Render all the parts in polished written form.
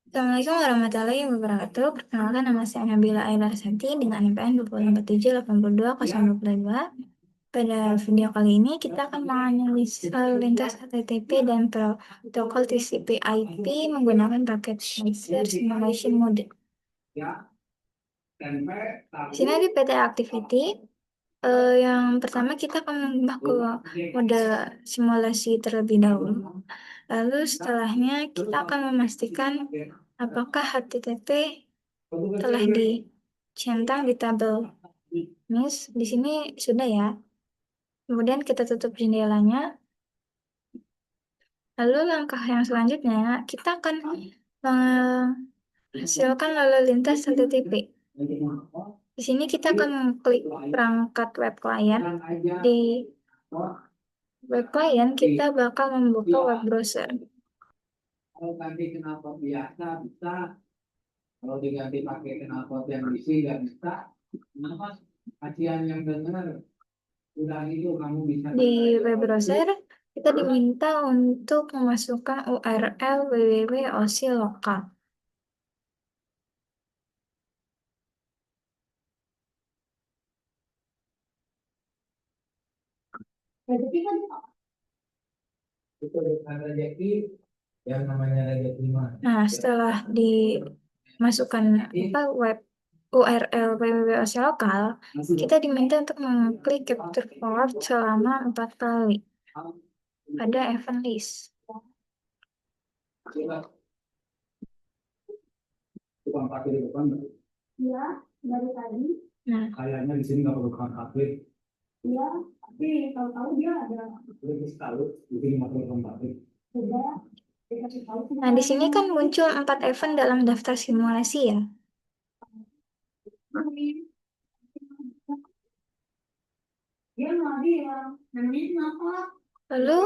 Assalamualaikum warahmatullahi wabarakatuh. Perkenalkan, nama saya Nabila Ailarsati dengan NPM 2478202. Pada video kali ini kita akan menganalisis lalu lintas HTTP dan protokol TCP/IP menggunakan Packet Tracer Simulation Mode. Di sini di PT Activity, yang pertama kita akan mengubah ke mode simulasi terlebih dahulu. Lalu setelahnya kita akan memastikan apakah HTTP telah dicentang di tabel NIS. Di sini sudah ya. Kemudian kita tutup jendelanya. Lalu langkah yang selanjutnya kita akan menghasilkan lalu lintas HTTP. Di sini kita akan klik perangkat web client. Di web client kita bakal membuka web browser. Kalau ganti knalpot biasa bisa, kalau diganti pakai knalpot yang isi nggak bisa. Kenapa? Kajian yang dengar udah itu kamu bisa. Di web browser kita diminta untuk memasukkan URL www.oc lokal. Itu ada rezeki yang namanya rezeki mah. Nah, setelah dimasukkan web URL www.oc lokal, kita diminta untuk mengklik capture forward selama 4 kali pada event list. Tukang parkir di depan. Iya, dari tadi. Nah, kayaknya di sini nggak perlu tukang parkir. iya, tapi tahu-tahu dia ada. Terus tahu di sini nggak perlu tukang parkir. Sudah. Nah, di sini kan muncul 4 event dalam daftar simulasi ya. Dia lagi ya, namanya kenapa? Lalu,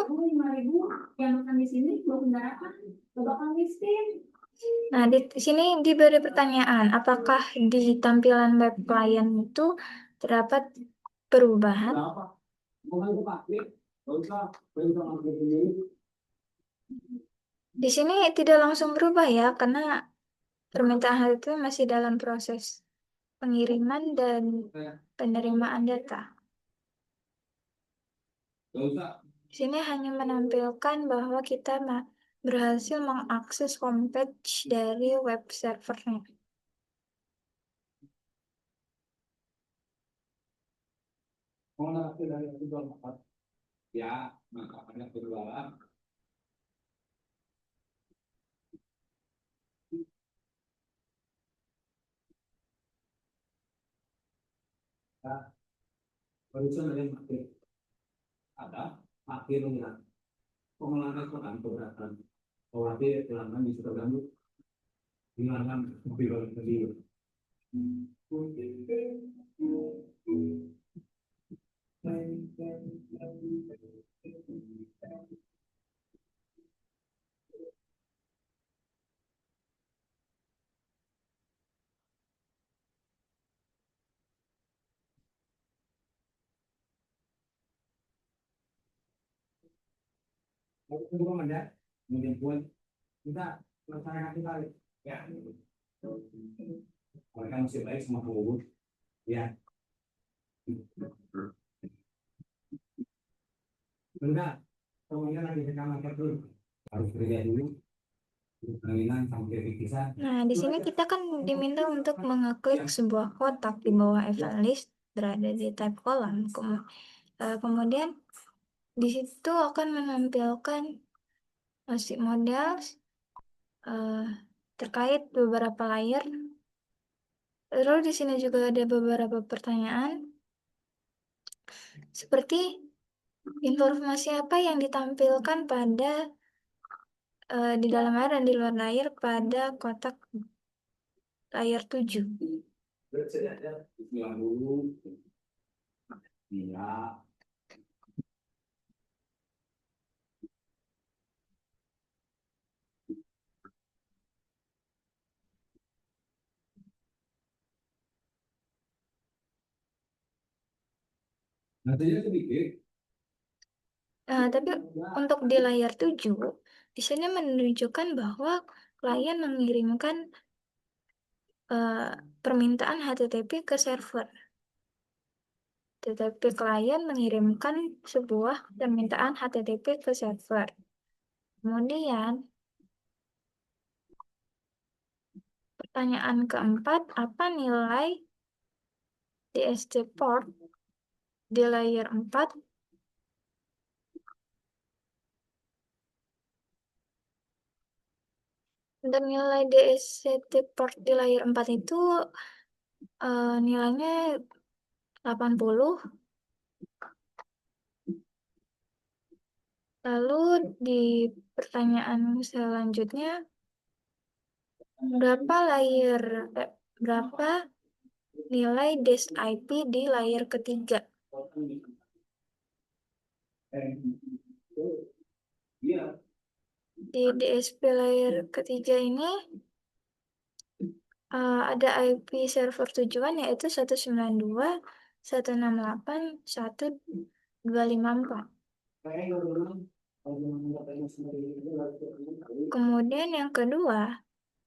yang makan di sini bawa kendaraan, bakal miskin. Nah, di sini diberi pertanyaan, apakah di tampilan web client itu terdapat perubahan? Di sini tidak langsung berubah ya, karena permintaan hal itu masih dalam proses pengiriman dan penerimaan data. Di sini hanya menampilkan bahwa kita berhasil mengakses homepage dari web servernya. Ya, makanya berjualan. Barusan ada yang pakai, ada akhirnya pengolahan restoran keberatan. Khawatir pelanggan bisa terganggu, hilangkan mobil sendiri. Mau tunggu mana? Kemudian pun kita melaksanakan kita ya. Mereka masih baik sama penghubung, ya. Enggak, semuanya lagi rekaman terus. Harus kerja dulu. Nah, di sini kita kan diminta untuk mengeklik sebuah kotak di bawah event list berada di type column. Kemudian di situ akan menampilkan model terkait beberapa layer. Lalu di sini juga ada beberapa pertanyaan seperti informasi apa yang ditampilkan pada di dalam layar dan di luar layar pada kotak layar 7. Iya. Nantinya sedikit. Tapi untuk di layar 7, di sini menunjukkan bahwa klien mengirimkan permintaan HTTP ke server. Tetapi klien mengirimkan sebuah permintaan HTTP ke server. Kemudian, pertanyaan keempat, apa nilai DST port di layer 4? Dan nilai DST port di layer 4 itu nilainya 80. Lalu di pertanyaan selanjutnya, berapa nilai disk IP di layer ketiga? Di DSP layer ketiga ini ada IP server tujuan yaitu 192.168.1.254. Kemudian yang kedua,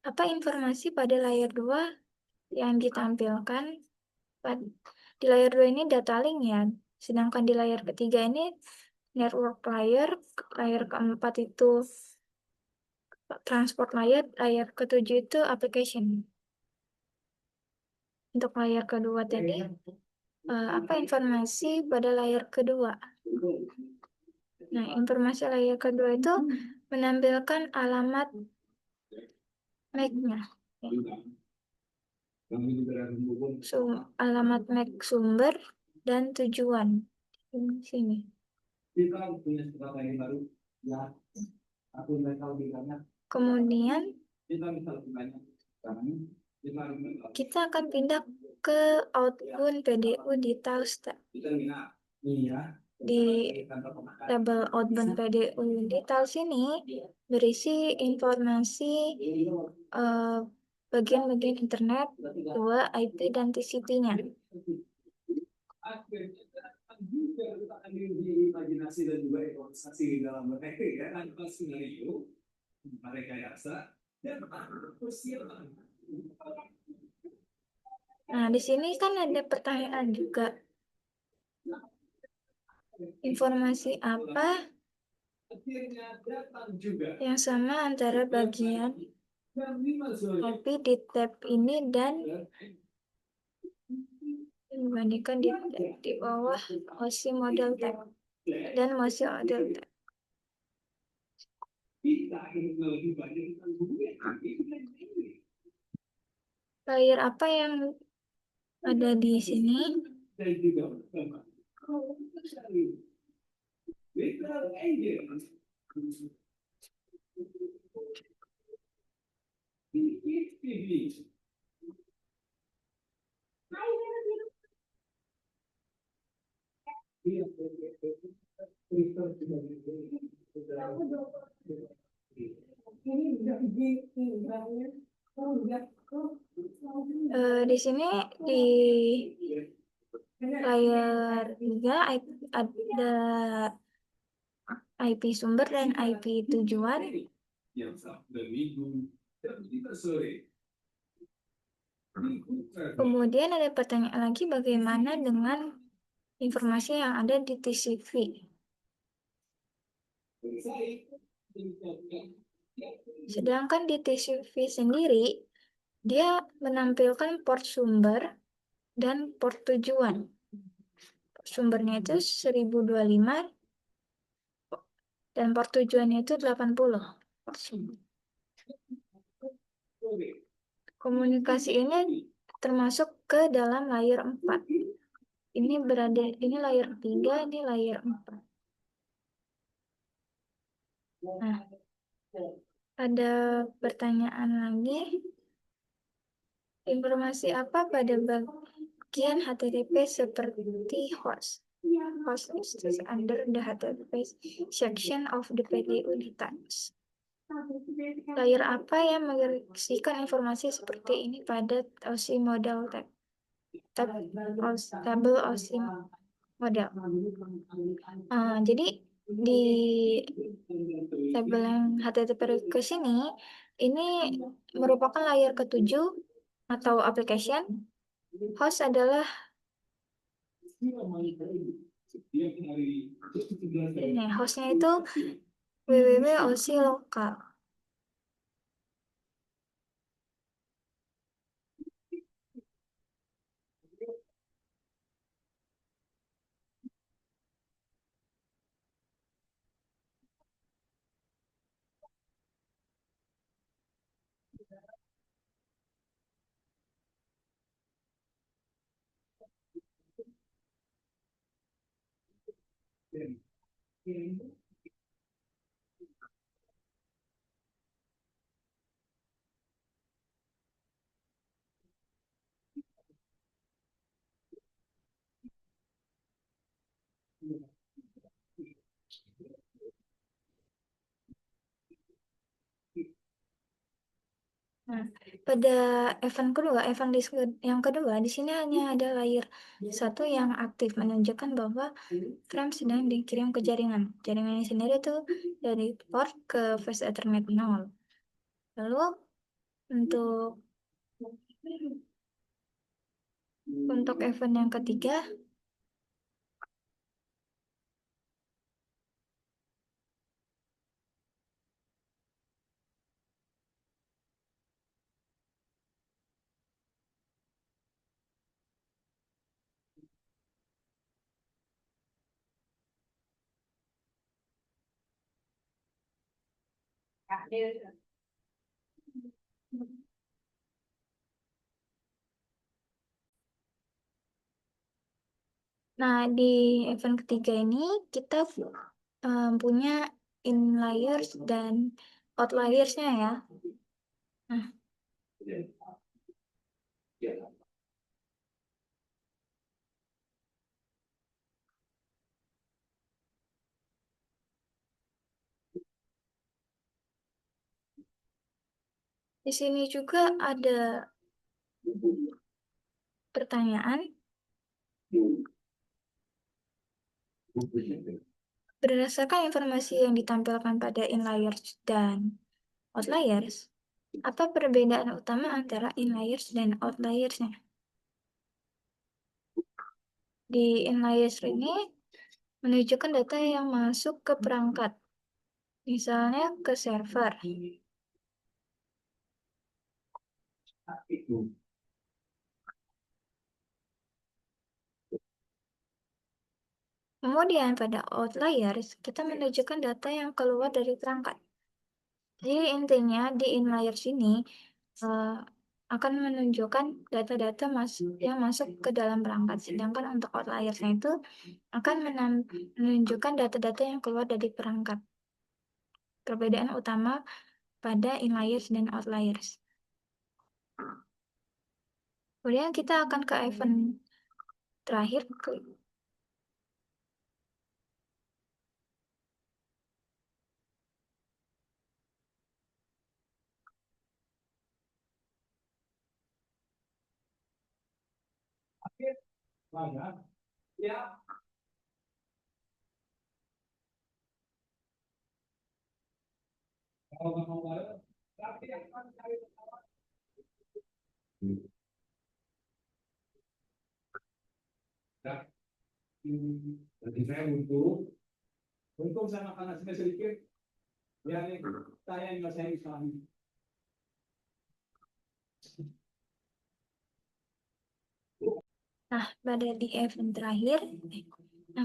apa informasi pada layer 2 yang ditampilkan? Di layer 2 ini data link ya, sedangkan di layer ketiga ini network layer, layer keempat itu transport layer, layer ketujuh itu application. Untuk layer kedua tadi, apa informasi pada layer kedua? Nah, informasi layer kedua itu menampilkan alamat MAC-nya. Alamat MAC sumber dan tujuan. Di sini. Kemudian kita akan pindah ke outbound PDU di Talsta. Di tabel outbound PDU di Tals ini berisi informasi bagian-bagian internet, dua IP dan TCP-nya. Imajinasi dan juga improvisasi di dalam mereka tanpa skenario, rekayasa dan persiapan. Nah, di sini kan ada pertanyaan juga. Informasi apa yang sama antara bagian IP di tab ini dan dibandingkan di bawah OSI model tab dan MOSI model tab. Layer apa yang ada di sini? Di sini di layar 3 ada IP sumber dan IP tujuan. Kemudian ada pertanyaan lagi, bagaimana dengan informasi yang ada di TCP? Sedangkan di TCP sendiri, dia menampilkan port sumber dan port tujuan. Port sumbernya itu 1025 dan port tujuannya itu 80. Komunikasi ini termasuk ke dalam layer 4. Ini layer 3, ini layer 4. Nah, ada pertanyaan lagi. Informasi apa pada bagian HTTP seperti host? Host is under the HTTP section of the PDU details. Layer apa yang mengisikan informasi seperti ini pada OSI model tab? Tabel OSI model. Jadi di tabel yang HTTP request ini Ini merupakan layar ketujuh atau application. Host adalah ini, hostnya itu www.oc lokal. Nah, pada event yang kedua, di sini hanya ada layer satu yang aktif, menunjukkan bahwa frame sedang dikirim ke jaringan. Jaringan ini sendiri tuh dari port ke fast Ethernet 0. Lalu untuk event yang ketiga, nah di event ketiga ini kita punya inlayers dan outliersnya ya. Nah, di sini juga ada pertanyaan. Berdasarkan informasi yang ditampilkan pada inlayers dan outliers, apa perbedaan utama antara inlayers dan outliersnya? Di inlayers ini menunjukkan data yang masuk ke perangkat, misalnya ke server. Kemudian pada outliers, kita menunjukkan data yang keluar dari perangkat. Jadi intinya di inlayers ini eh, akan menunjukkan data-data yang masuk ke dalam perangkat. Sedangkan untuk outliersnya itu akan menunjukkan data-data yang keluar dari perangkat. Perbedaan utama pada inlayers dan outliers. Kemudian kita akan ke event terakhir. Jadi saya untung sama panasnya sedikit, ya saya nggak saya Islam. Nah,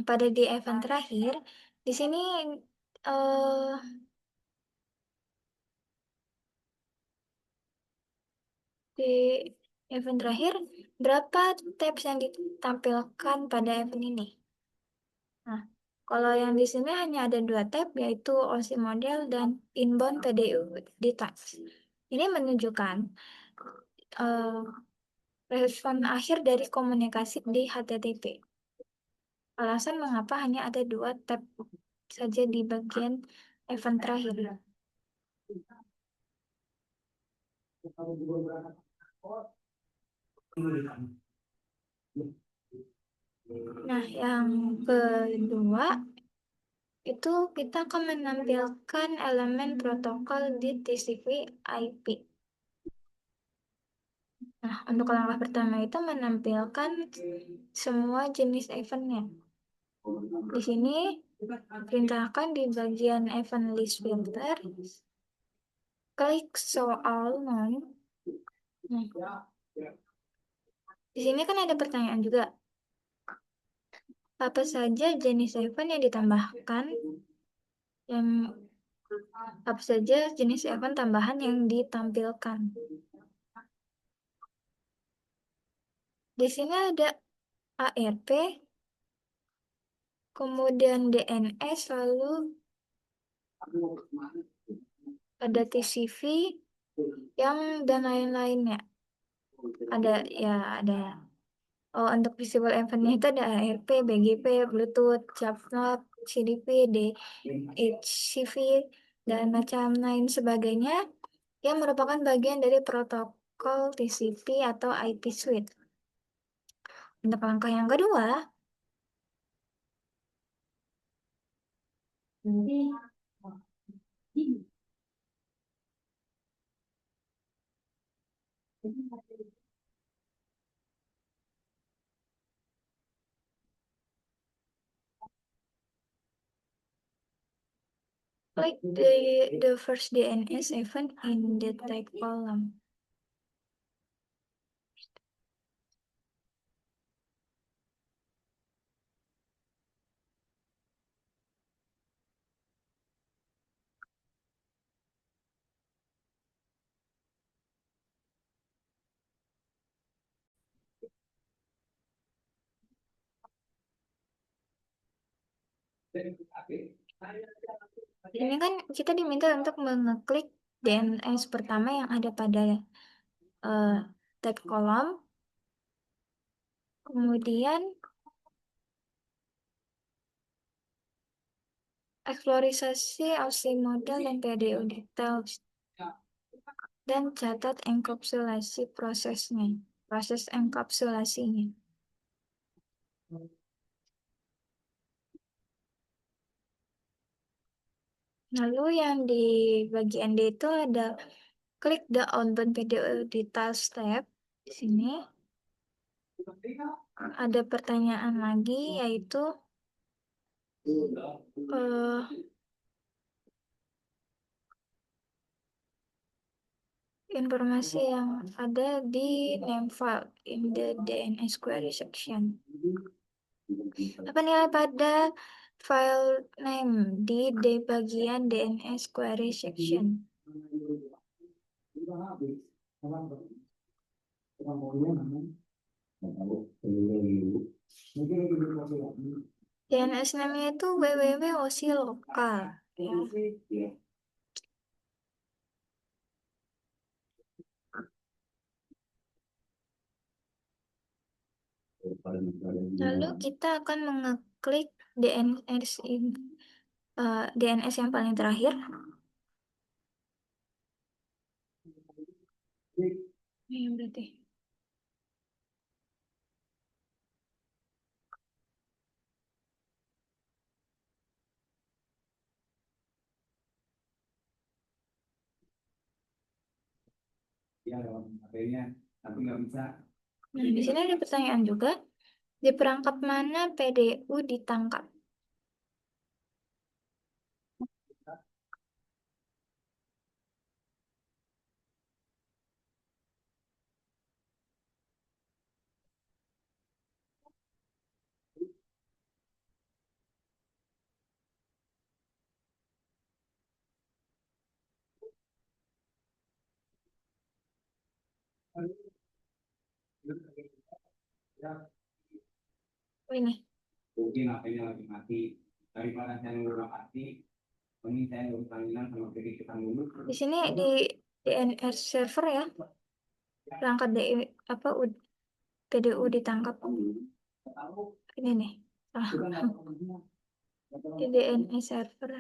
pada di event terakhir, di sini eh, di event terakhir berapa tabs yang ditampilkan pada event ini? Nah, kalau yang di sini hanya ada dua tab, yaitu OC model dan inbound PDU detach. Ini menunjukkan eh, respon akhir dari komunikasi di HTTP. Alasan mengapa hanya ada dua tab saja di bagian event terakhir. Nah, yang kedua itu kita akan menampilkan elemen protokol di TCP IP. Nah, untuk langkah pertama itu menampilkan semua jenis eventnya. Di sini perintahkan di bagian event list filter, klik show all none. Nah, di sini kan ada pertanyaan juga. Apa saja jenis event yang ditambahkan? Yang apa saja jenis event tambahan yang ditampilkan? Di sini ada ARP, kemudian DNS, lalu ada TCV, yang dan lain-lainnya. Ada ya ada. Oh, untuk visible eventnya itu ada ARP, BGP, Bluetooth, Javlog, CDP, DHCP, dan macam lain sebagainya yang merupakan bagian dari protokol TCP atau IP suite. Untuk langkah yang kedua, klik the first DNS event in the type column. Ini kan kita diminta untuk mengeklik DNS pertama yang ada pada tag kolom, kemudian eksplorisasi OSI model dan PDU details, dan catat enkapsulasi prosesnya, proses enkapsulasinya. Lalu yang di bagian D itu ada klik the outbound PDU details tab. Di sini ada pertanyaan lagi, yaitu eh, informasi yang ada di name file in the DNS query section. Apa nilai pada file name di bagian DNS query section? DNS namanya itu www.osi lokal. Ya. Lalu kita akan mengeklik DNS yang paling terakhir. Ini berarti. Ya, lewat HP-nya, tapi nggak bisa. Nah, di sini ada pertanyaan juga. Di perangkat mana PDU ditangkap? Ya, Oh, ini. mungkin HP-nya lagi mati. Daripada saya nunggu mati, ini saya nunggu panggilan sama kita dulu. Di sini di DNS server ya. Perangkat apa PDU ditangkap. Ini nih. Ah, di DNS server.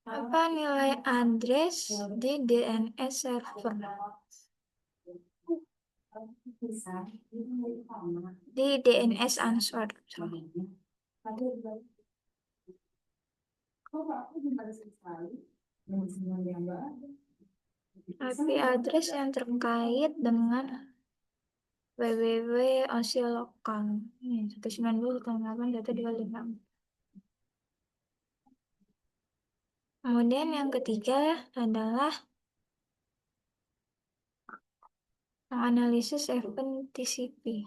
Apa nilai address di DNS server? Di DNS answer. Sorry. IP address yang terkait dengan www OSI lokal. Ini 192.168.125. Kemudian yang ketiga adalah analisis event TCP.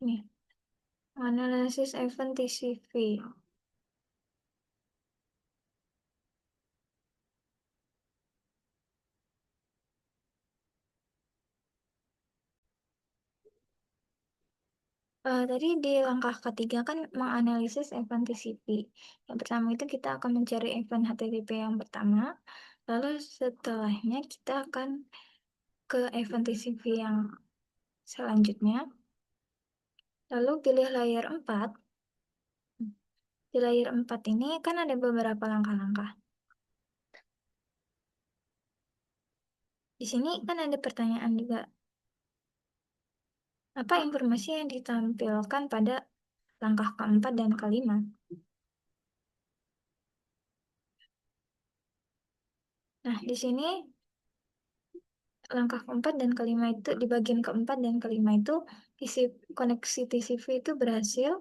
Nih, analisis event TCP. Tadi di langkah ketiga kan menganalisis event TCP. Yang pertama itu kita akan mencari event HTTP yang pertama, lalu setelahnya kita akan ke event TCP yang selanjutnya, lalu pilih layer 4. Di layer 4 ini kan ada beberapa langkah-langkah. Di sini kan ada pertanyaan juga. Apa informasi yang ditampilkan pada langkah keempat dan kelima? Nah, di sini langkah keempat dan kelima itu, di bagian keempat dan kelima itu, isi koneksi TCP itu berhasil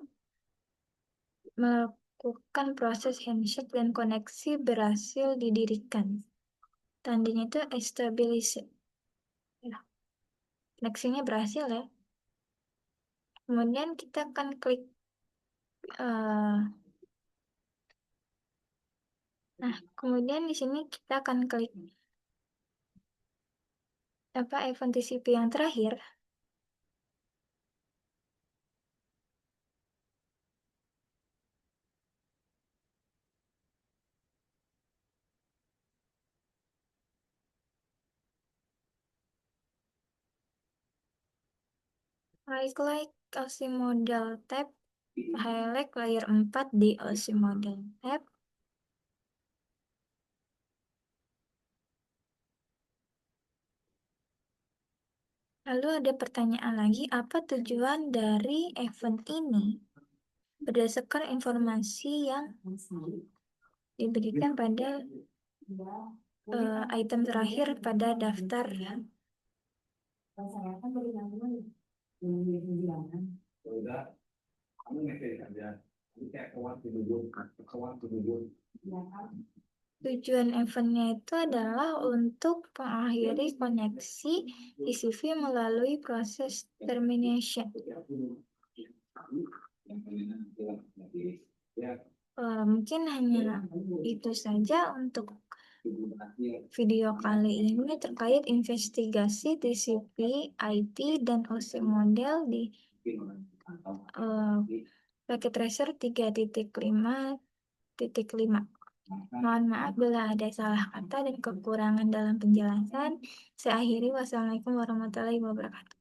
melakukan proses handshake dan koneksi berhasil didirikan. Tandanya itu established. Ya, koneksinya berhasil ya. Kemudian kita akan klik nah, kemudian di sini kita akan klik apa event TCP yang terakhir. Right-click OC Model tab, highlight layer 4 di OC Model tab. Lalu ada pertanyaan lagi, apa tujuan dari event ini? Berdasarkan informasi yang diberikan pada item terakhir pada daftar. Tujuan eventnya itu adalah untuk mengakhiri koneksi TCP melalui proses termination. Mungkin hanya itu saja untuk video kali ini terkait investigasi TCP, IP, dan OC model di packet tracer 3.5.5. Mohon maaf bila ada salah kata dan kekurangan dalam penjelasan. Saya akhiri. Wassalamualaikum warahmatullahi wabarakatuh.